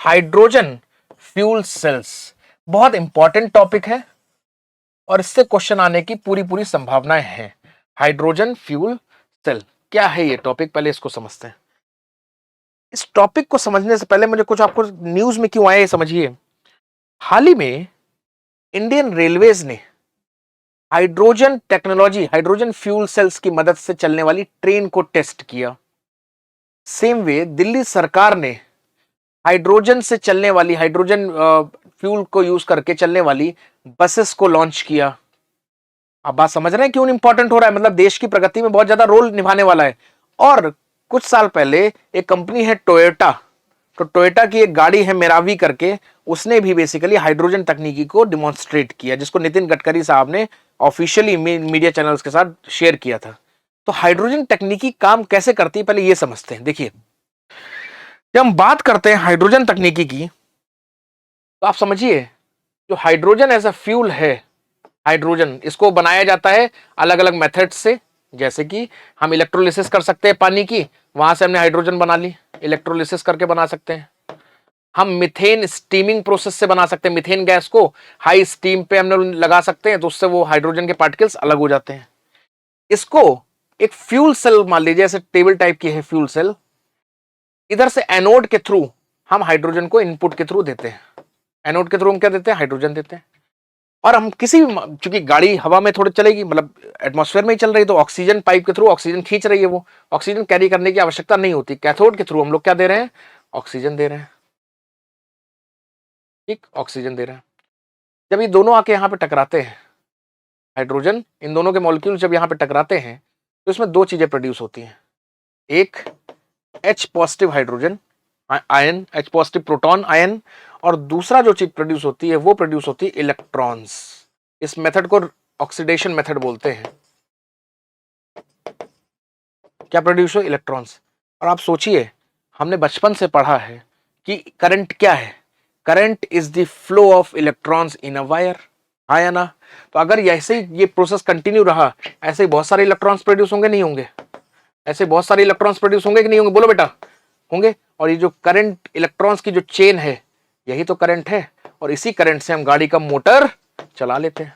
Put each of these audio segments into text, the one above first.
Hydrogen fuel cells बहुत important topic है और इससे क्वेश्चन आने की पूरी पूरी संभावनाएं हैं। हाइड्रोजन फ्यूल सेल क्या है ये टॉपिक, पहले इसको समझते हैं। इस टॉपिक को समझने से पहले मुझे कुछ आपको न्यूज में क्यों आया ये समझिए। हाल ही में इंडियन रेलवेज ने hydrogen technology, hydrogen fuel cells की मदद से चलने वाली ट्रेन को टेस्ट किया। सेम वे दिल्ली सरकार ने हाइड्रोजन से चलने वाली, हाइड्रोजन फ्यूल को यूज करके चलने वाली बसेस को लॉन्च किया। आप बात समझ रहे हैं क्यों इंपॉर्टेंट हो रहा है, मतलब देश की प्रगति में बहुत ज्यादा रोल निभाने वाला है। और कुछ साल पहले एक कंपनी है टोयोटा, तो टोयोटा की एक गाड़ी है मेरावी करके, उसने भी बेसिकली हाइड्रोजन तकनीकी को डिमॉन्स्ट्रेट किया, जिसको नितिन गडकरी साहब ने ऑफिशियली मीडिया चैनल्स के साथ शेयर किया था। तो हाइड्रोजन तकनीकी काम कैसे करती है पहले ये समझते हैं। देखिए, जब हम बात करते हैं हाइड्रोजन तकनीकी की, तो आप समझिए जो हाइड्रोजन एज अ फ्यूल है, हाइड्रोजन इसको बनाया जाता है अलग अलग मेथड से। जैसे कि हम इलेक्ट्रोलिसिस कर सकते हैं पानी की, वहां से हमने हाइड्रोजन बना ली, इलेक्ट्रोलिसिस करके बना सकते हैं। हम मिथेन स्टीमिंग प्रोसेस से बना सकते हैं, मिथेन गैस को हाई स्टीम पे हमने लगा सकते हैं, तो उससे वो हाइड्रोजन के पार्टिकल्स अलग हो जाते हैं। इसको एक फ्यूल सेल मान लीजिए, जैसे टेबल टाइप की है फ्यूल सेल, इधर से एनोड के थ्रू हम हाइड्रोजन को इनपुट के थ्रू देते हैं। एनोड के थ्रू हम क्या देते हैं, हाइड्रोजन देते हैं। और हम किसी भी, चूंकि गाड़ी हवा में थोड़ी चलेगी, मतलब एटमॉस्फेयर में ही चल रही, तो ऑक्सीजन पाइप के थ्रू ऑक्सीजन खींच रही है, वो ऑक्सीजन कैरी करने की आवश्यकता नहीं होती। कैथोड के थ्रू हम लोग क्या दे रहे हैं, ऑक्सीजन दे रहे हैं। ठीक, ऑक्सीजन दे रहे हैं। जब ये दोनों आके यहाँ पे टकराते हैं, हाइड्रोजन, इन दोनों के मॉलिक्यूल जब यहाँ पे टकराते हैं, तो इसमें दो चीजें प्रोड्यूस होती हैं। एक H positive hydrogen ion, H positive proton ion, और दूसरा जो चीज प्रोड्यूस होती है वो प्रोड्यूस होती है इलेक्ट्रॉन्स। इस मेथड को ऑक्सीडेशन मेथड बोलते हैं। क्या प्रोड्यूस हो, इलेक्ट्रॉन्स। और आप सोचिए, हमने बचपन से पढ़ा है कि करंट क्या है, current is the flow of electrons in a wire, हाँ या ना। तो अगर ऐसे ही ये प्रोसेस कंटिन्यू रहा, ऐसे ही बहुत सारे इलेक्ट्रॉन्स प्रोड्यूस होंगे, नहीं होंगे? ऐसे बहुत सारे इलेक्ट्रॉन्स प्रोड्यूस होंगे कि नहीं होंगे, बोलो बेटा, होंगे। और ये जो करंट, इलेक्ट्रॉन्स की जो चेन है, यही तो करंट है। और इसी करंट से हम गाड़ी का मोटर चला लेते हैं।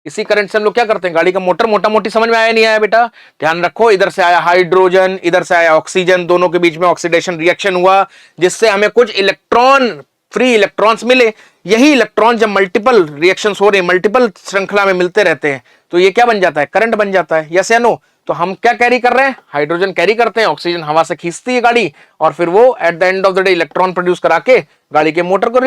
इसी करंट से हम लोग क्या करते हैं, गाड़ी का मोटर, मोटा मोटी समझ में आया नहीं आया बेटा, ध्यान रखो। इधर से आया हाइड्रोजन, इधर से आया ऑक्सीजन, दोनों के बीच में ऑक्सीडेशन रिएक्शन हुआ, जिससे हमें कुछ इलेक्ट्रॉन, फ्री इलेक्ट्रॉन्स मिले। यही इलेक्ट्रॉन जब मल्टीपल रिएक्शंस हो रहे हैं, मल्टीपल श्रृंखला में मिलते रहते हैं, तो ये क्या बन जाता है, करंट बन जाता है। यस या नो? तो हम क्या कैरी कर रहे हैं, हाइड्रोजन कैरी करते हैं, ऑक्सीजन हवा से खींचती है गाड़ी, और फिर वो at the end of the day electron produce करा के गाड़ी के मोटर को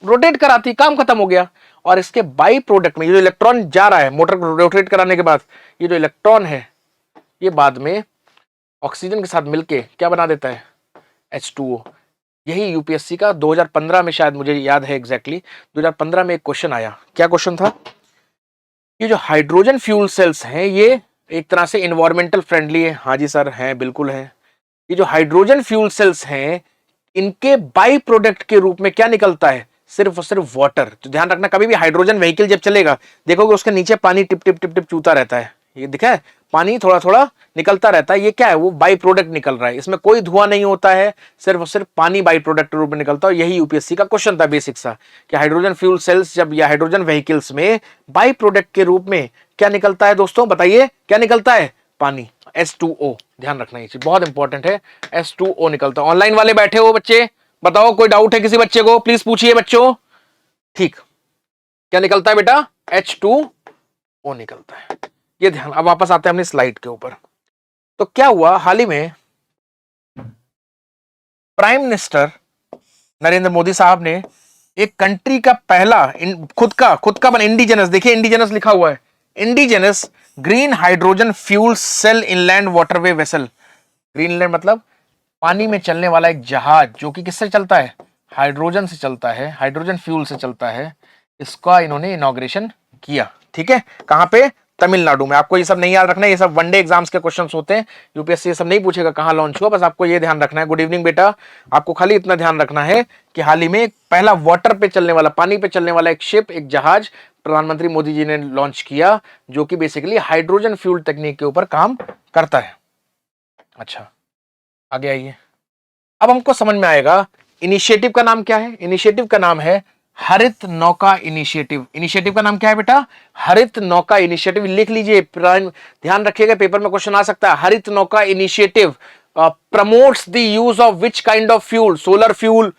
रोटेट कराती, काम खत्म हो गया। और इसके बाई प्रोडक्ट में ये जो इलेक्ट्रॉन जा रहा है मोटर को रोटेट कराने के बाद, ये जो इलेक्ट्रॉन है ये बाद में ऑक्सीजन के साथ मिलके क्या बना देता है, H2O। यही यूपीएससी का 2015 में, शायद मुझे याद है एग्जैक्टली 2015 में एक क्वेश्चन आया। क्या क्वेश्चन था, ये जो हाइड्रोजन फ्यूल सेल्स हैं ये एक तरह से इन्वायरमेंटल फ्रेंडली है। हाँ जी सर, है, बिल्कुल है। ये जो हाइड्रोजन फ्यूल सेल्स हैं, इनके बाई प्रोडक्ट के रूप में क्या निकलता है, सिर्फ और सिर्फ वाटर। तो ध्यान रखना, कभी भी हाइड्रोजन व्हीकल जब चलेगा, देखोगे उसके नीचे पानी टिप टिप टिप टिप चूता रहता है, ये दिखा है, पानी थोड़ा थोड़ा निकलता रहता है। ये क्या है, वो बाई प्रोडक्ट निकल रहा है, इसमें कोई धुआं नहीं होता है, सिर्फ और सिर्फ पानी बाई प्रोडक्ट के रूप में निकलता है। यही यूपीएससी का क्वेश्चन था बेसिक सा, कि हाइड्रोजन फ्यूल सेल्स जब, या हाइड्रोजन व्हीकल्स में बाई प्रोडक्ट के रूप में क्या निकलता है दोस्तों, बताइए क्या निकलता है, पानी, H2O। ध्यान रखना, ये चीज बहुत इंपॉर्टेंट है, H2O निकलता है। ऑनलाइन वाले बैठे हो बच्चे, बताओ कोई डाउट है किसी बच्चे को, प्लीज पूछिए बच्चों। ठीक, क्या निकलता है बेटा, H2O निकलता है, ये ध्यान। अब वापस आते हैं अपनी स्लाइड के ऊपर। तो क्या हुआ, हाल ही में प्राइम मिनिस्टर नरेंद्र मोदी साहब ने एक कंट्री का पहला खुद का बना इंडिजिनस, देखिए इंडिजिनस लिखा हुआ है, indigenous green hydrogen fuel cell inland waterway vessel. Greenland मतलब पानी में चलने वाला एक जहाज, जो कि किससे चलता है, हाइड्रोजन से चलता है, हाइड्रोजन फ्यूल से चलता है। इसका इन्होंने इनॉग्रेशन किया। ठीक है, कहां पे, तमिलनाडु में। आपको ये सब नहीं याद रखना है, ये सब वनडे एग्जाम्स के क्वेश्चंस होते हैं, यूपीएससी ये सब नहीं पूछेगा कहां लॉन्च हुआ, बस आपको ये ध्यान रखना है। गुड इवनिंग बेटा, आपको खाली इतना ध्यान रखना है कि हाल ही में पहला वाटर पे चलने वाला, पानी पे चलने वाला एक शिप, एक जहाज प्रधानमंत्री मोदी जी ने लॉन्च किया, जो कि बेसिकली हाइड्रोजन फ्यूल टेक्निक के ऊपर काम करता है। अच्छा, आगे आइए। अब हमको समझ में आएगा इनिशिएटिव का नाम क्या है? इनिशिएटिव का नाम है हरित नौका इनिशिएटिव। इनिशिएटिव का नाम क्या है बेटा? हरित नौका इनिशिएटिव। लिख लीजिए, ध्यान रखिएगा, पेपर में क्वेश्चन आ सकता है। Harit Nauka initiative promotes the use of which kind of fuel? Solar fuel,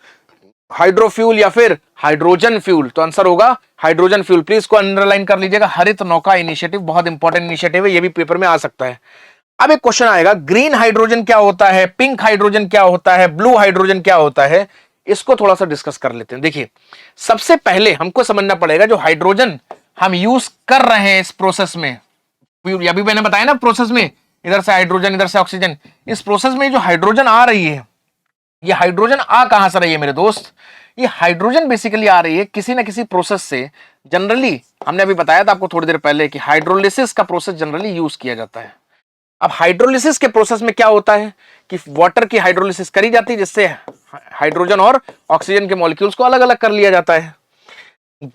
hydrofuel या फिर हाइड्रोजन फ्यूल? तो आंसर होगा हाइड्रोजन फ्यूल। प्लीज को अंडरलाइन कर लीजिएगा, हरित नौका इनिशिएटिव बहुत इंपॉर्टेंट इनिशिएटिव है, ये भी पेपर में आ सकता है। अब एक क्वेश्चन आएगा, ग्रीन हाइड्रोजन क्या होता है, पिंक हाइड्रोजन क्या होता है, ब्लू हाइड्रोजन क्या होता है? इसको थोड़ा सा डिस्कस कर लेते हैं। देखिए, सबसे पहले हमको समझना पड़ेगा जो हाइड्रोजन हम यूज कर रहे हैं इस प्रोसेस में, अभी मैंने बताया ना प्रोसेस में, इधर से हाइड्रोजन इधर से ऑक्सीजन, इस प्रोसेस में जो हाइड्रोजन आ रही है, ये हाइड्रोजन आ कहां से रही है मेरे दोस्त? ये हाइड्रोजन बेसिकली आ रही है किसी ना किसी प्रोसेस से। जनरली हमने अभी बताया था आपको थोड़ी देर पहले कि हाइड्रोलिसिस का प्रोसेस जनरली यूज किया जाता है। अब हाइड्रोलिसिस के प्रोसेस में क्या होता है कि वाटर की हाइड्रोलिसिस करी जाती है, जिससे हाइड्रोजन और ऑक्सीजन के मॉलिक्यूल्स को अलग अलग कर लिया जाता है।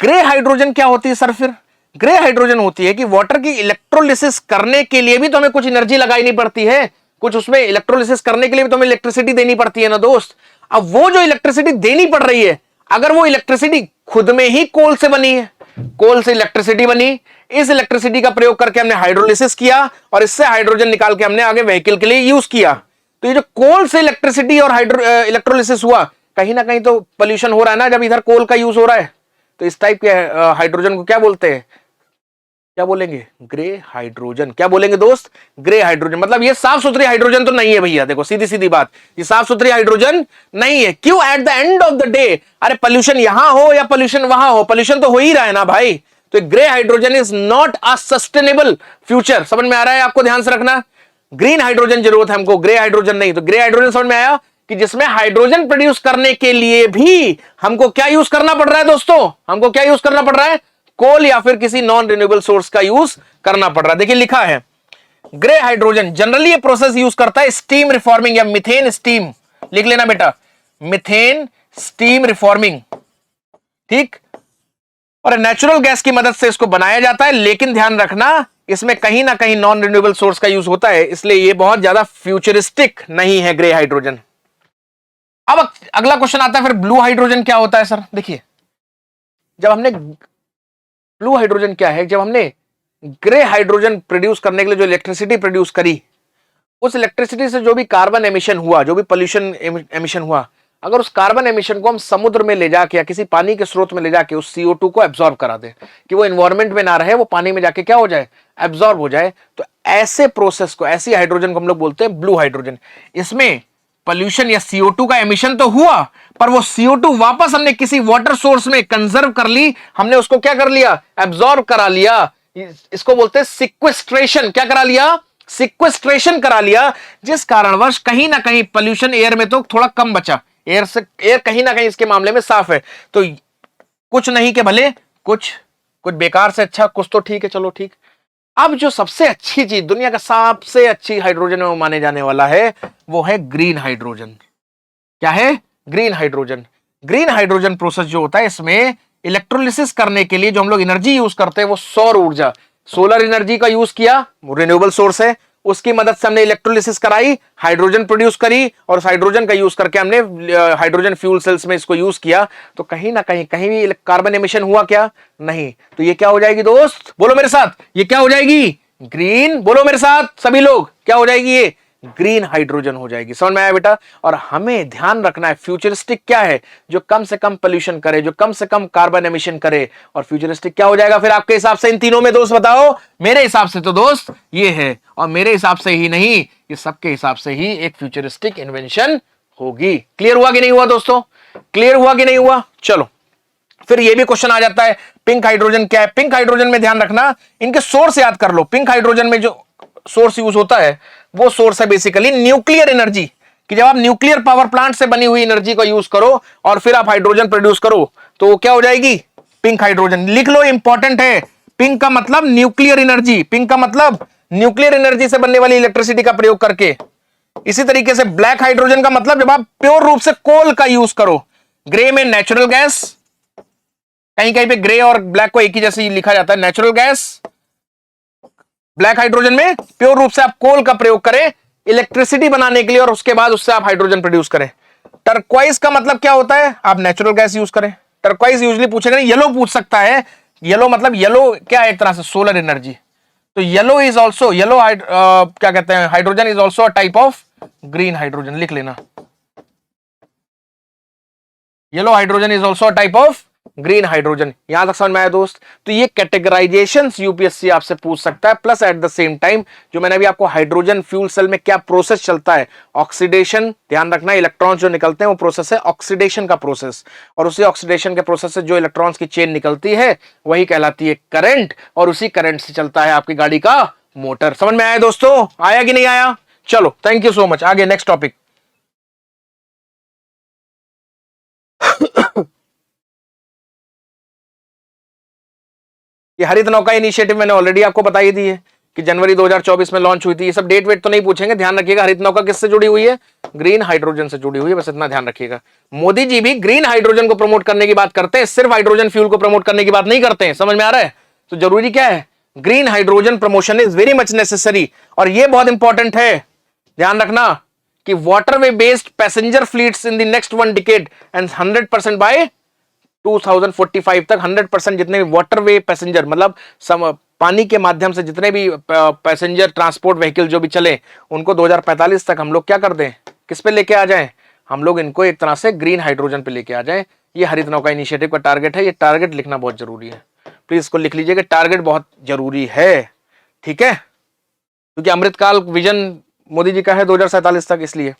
ग्रे हाइड्रोजन क्या होती है सर? फिर ग्रे हाइड्रोजन होती है कि वाटर की इलेक्ट्रोलिसिस करने के लिए भी तो हमें कुछ एनर्जी लगानी पड़ती है, कुछ उसमें इलेक्ट्रोलिसिस करने के लिए भी तो हमें इलेक्ट्रिसिटी देनी पड़ती है ना दोस्त। अब वो जो इलेक्ट्रिसिटी देनी पड़ रही है, अगर वो इलेक्ट्रिसिटी खुद में ही कोल से बनी है, कोल से इलेक्ट्रिसिटी बनी, इस इलेक्ट्रिसिटी का प्रयोग करके हमने हाइड्रोलिसिस किया और इससे हाइड्रोजन निकाल के हमने आगे व्हीकल के लिए यूज किया, तो ये जो कोल से इलेक्ट्रिसिटी और इलेक्ट्रोलिसिस हुआ, कहीं ना कहीं तो पोल्यूशन हो रहा है ना, जब इधर कोल का यूज हो रहा है। तो इस टाइप के हाइड्रोजन को क्या बोलते हैं? क्या बोलेंगे? Grey hydrogen. क्या बोलेंगे दोस्त? Grey hydrogen. मतलब ये साफ सुथरी हाइड्रोजन तो नहीं है भैया, देखो सीधी सीधी बात, ये साफ सुथरी हाइड्रोजन नहीं है। क्यों? At the end of the day, अरे पोल्यूशन यहां हो या पोल्यूशन वहां हो, पोल्यूशन तो हो ही रहा है ना भाई। तो grey hydrogen is not a sustainable future. समझ में आ रहा है आपको? ध्यान से रखना, ग्रीन हाइड्रोजन जरूरत है हमको, ग्रे हाइड्रोजन नहीं। तो ग्रे हाइड्रोजन समझ में आया कि जिसमें हाइड्रोजन प्रोड्यूस करने के लिए भी हमको क्या यूज करना पड़ रहा है दोस्तों? हमको क्या यूज करना पड़ रहा है? कोल या फिर किसी नॉन रिन्यूएबल सोर्स का यूज करना पड़ रहा है। देखिए लिखा है, ग्रे हाइड्रोजन जनरली ये प्रोसेस यूज करता है स्टीम रिफॉर्मिंग या मिथेन स्टीम। लिख लेना बेटा, मिथेन स्टीम रिफॉर्मिंग, ठीक। और नेचुरल गैस की मदद से इसको बनाया जाता है, लेकिन ध्यान रखना इसमें कहीं ना कहीं नॉन रिन्यूएबल सोर्स का यूज होता है, इसलिए ये बहुत ज्यादा फ्यूचरिस्टिक नहीं है ग्रे हाइड्रोजन। अब अगला क्वेश्चन आता है, फिर ब्लू हाइड्रोजन क्या होता है सर? देखिए, जब हमने ब्लू हाइड्रोजन क्या है, जब हमने ग्रे हाइड्रोजन प्रोड्यूस करने के लिए जो इलेक्ट्रिसिटी प्रोड्यूस करी, उस इलेक्ट्रिसिटी से जो भी कार्बन एमिशन हुआ, जो भी पोल्यूशन एमिशन हुआ, अगर उस कार्बन एमिशन को हम समुद्र में ले जाके या किसी पानी के स्रोत में ले जाके उस CO2 को एब्जॉर्ब करा दें कि वो एनवायरमेंट में ना रहे, वो पानी में जाके क्या हो जाए? एब्जॉर्ब हो जाए, तो ऐसे प्रोसेस को, ऐसी हाइड्रोजन को हम लोग बोलते हैं ब्लू हाइड्रोजन। इसमें पोल्यूशन या CO2 का एमिशन तो हुआ, पर वो CO2 वापस हमने किसी वाटर सोर्स में कंजर्व कर ली, हमने उसको क्या कर लिया? एब्जॉर्ब करा लिया। इसको बोलते हैं सिक्वेस्ट्रेशन। क्या करा लिया? सिक्वेस्ट्रेशन करा लिया, जिस कारणवश कहीं ना कहीं पोल्यूशन एयर में तो थोड़ा कम बचा, एयर कहीं ना कहीं इसके मामले में साफ है। तो कुछ नहीं के भले कुछ बेकार से अच्छा, कुछ तो ठीक है, चलो ठीक। अब जो सबसे अच्छी चीज, दुनिया का सबसे अच्छी हाइड्रोजन में माने जाने वाला है, वो है ग्रीन हाइड्रोजन। क्या है? Green hydrogen. Green hydrogen process जो होता है, इसमें इलेक्ट्रोलिसिस करने के लिए जो हम लोग एनर्जी यूज करते हैं वो सौर ऊर्जा, सोलर एनर्जी का यूज किया, रिन्यूएबल सोर्स है, उसकी मदद से हमने इलेक्ट्रोलिसिस कराई, हाइड्रोजन प्रोड्यूस करी, और उस हाइड्रोजन का यूज करके हमने हाइड्रोजन फ्यूल सेल्स में इसको यूज किया। तो कहीं ना कहीं भी कार्बन एमिशन हुआ क्या? नहीं। तो ये क्या हो जाएगी दोस्त? बोलो मेरे साथ, ये क्या हो जाएगी? ग्रीन। बोलो मेरे साथ सभी लोग, क्या हो जाएगी? ये ग्रीन हाइड्रोजन हो जाएगी। समझ में आया बेटा? और हमें ध्यान रखना है फ्यूचरिस्टिक क्या है? जो कम से कम पोल्यूशन करे, जो कम से कम कार्बन एमिशन करे। और फ्यूचरिस्टिक क्या हो जाएगा फिर आपके हिसाब से इन तीनों में दोस्त? बताओ। मेरे हिसाब से तो दोस्त ये है, और मेरे हिसाब से ही नहीं, ये सबके हिसाब से ही एक फ्यूचरिस्टिक इन्वेंशन होगी। क्लियर हुआ कि नहीं हुआ दोस्तों? क्लियर हुआ कि नहीं हुआ? चलो, फिर ये भी क्वेश्चन आ जाता है, पिंक हाइड्रोजन क्या है? पिंक हाइड्रोजन में ध्यान रखना, इनके सोर्स याद कर लो। पिंक हाइड्रोजन में जो सोर्स यूज होता है, वो सोर्स है बेसिकली न्यूक्लियर एनर्जी, कि जब आप न्यूक्लियर पावर प्लांट से बनी हुई एनर्जी को यूज करो और फिर आप हाइड्रोजन प्रोड्यूस करो, तो क्या हो जाएगी? Pink hydrogen. लिख लो, इंपॉर्टेंट है। पिंक का मतलब न्यूक्लियर एनर्जी, पिंक का मतलब न्यूक्लियर एनर्जी से बनने वाली इलेक्ट्रिसिटी का प्रयोग करके। इसी तरीके से ब्लैक हाइड्रोजन का मतलब जब आप प्योर रूप से कोल का यूज करो। ग्रे में नेचुरल गैस, कहीं कहीं पे ग्रे और ब्लैक को एक ही जैसे लिखा जाता है, नेचुरल गैस। ब्लैक हाइड्रोजन में प्योर रूप से आप कोल का प्रयोग करें इलेक्ट्रिसिटी बनाने के लिए, और उसके बाद उससे आप हाइड्रोजन प्रोड्यूस करें। टर्क्वाइज का मतलब क्या होता है, आप नेचुरल गैस यूज करें। टर्क्वाइज यूजली पूछेगा नहीं, येलो पूछ सकता है। येलो मतलब येलो क्या है, एक तरह से सोलर एनर्जी। तो येलो इज ऑल्सो येलो क्या कहते हैं, hydrogen is also a type of green hydrogen, लिख लेना। Yellow hydrogen is also a type of green hydrogen. यहां तक समझ में आया दोस्त। तो ये कैटेगराइजेशन यूपीएससी आपसे पूछ सकता है, plus at the same time जो मैंने अभी आपको हाइड्रोजन फ्यूल सेल में क्या प्रोसेस चलता है, ऑक्सीडेशन, ध्यान रखना इलेक्ट्रॉन्स जो निकलते हैं वो प्रोसेस है ऑक्सीडेशन का प्रोसेस, और उसी ऑक्सीडेशन के प्रोसेस से जो इलेक्ट्रॉन्स की चेन निकलती है वही कहलाती है करंट, और उसी करंट से चलता है आपकी गाड़ी का मोटर। समझ में आया दोस्तों, आया कि नहीं आया? चलो थैंक यू सो मच, आगे नेक्स्ट टॉपिक। ये हरित नौका इनिशिएटिव मैंने ऑलरेडी आपको बता ही दी है कि जनवरी 2024 में लॉन्च हुई थी। ये सब डेट वेट तो नहीं पूछेंगे, ध्यान रखिएगा। हरित नौका किससे जुड़ी हुई है? ग्रीन हाइड्रोजन से जुड़ी हुई है, बस इतना ध्यान रखिएगा। मोदी जी भी ग्रीन हाइड्रोजन को प्रमोट करने की बात करते हैं, सिर्फ हाइड्रोजन फ्यूल को प्रमोट करने की बात नहीं करते हैं। समझ में आ रहा है? तो जरूरी क्या है, green hydrogen promotion is very much necessary. और ये बहुत इंपॉर्टेंट है, ध्यान रखना कि waterway based passenger fleets in the next 1 decade and 100% by 2045 तक 100% जितने भी वाटरवे पैसेंजर, मतलब पानी के माध्यम से जितने भी पैसेंजर ट्रांसपोर्ट व्हीकल जो भी चले, उनको 2045 तक हम लोग क्या कर दें, किस पे लेके आ जाएं, हम लोग इनको एक तरह से ग्रीन हाइड्रोजन पे लेके आ जाएं। ये हरित नौका इनिशिएटिव का टारगेट है। ये टारगेट लिखना बहुत जरूरी है, प्लीज इसको लिख लीजिएगा, टारगेट बहुत जरूरी है, ठीक है, क्योंकि अमृतकाल विजन मोदी जी का है 2047 तक, इसलिए।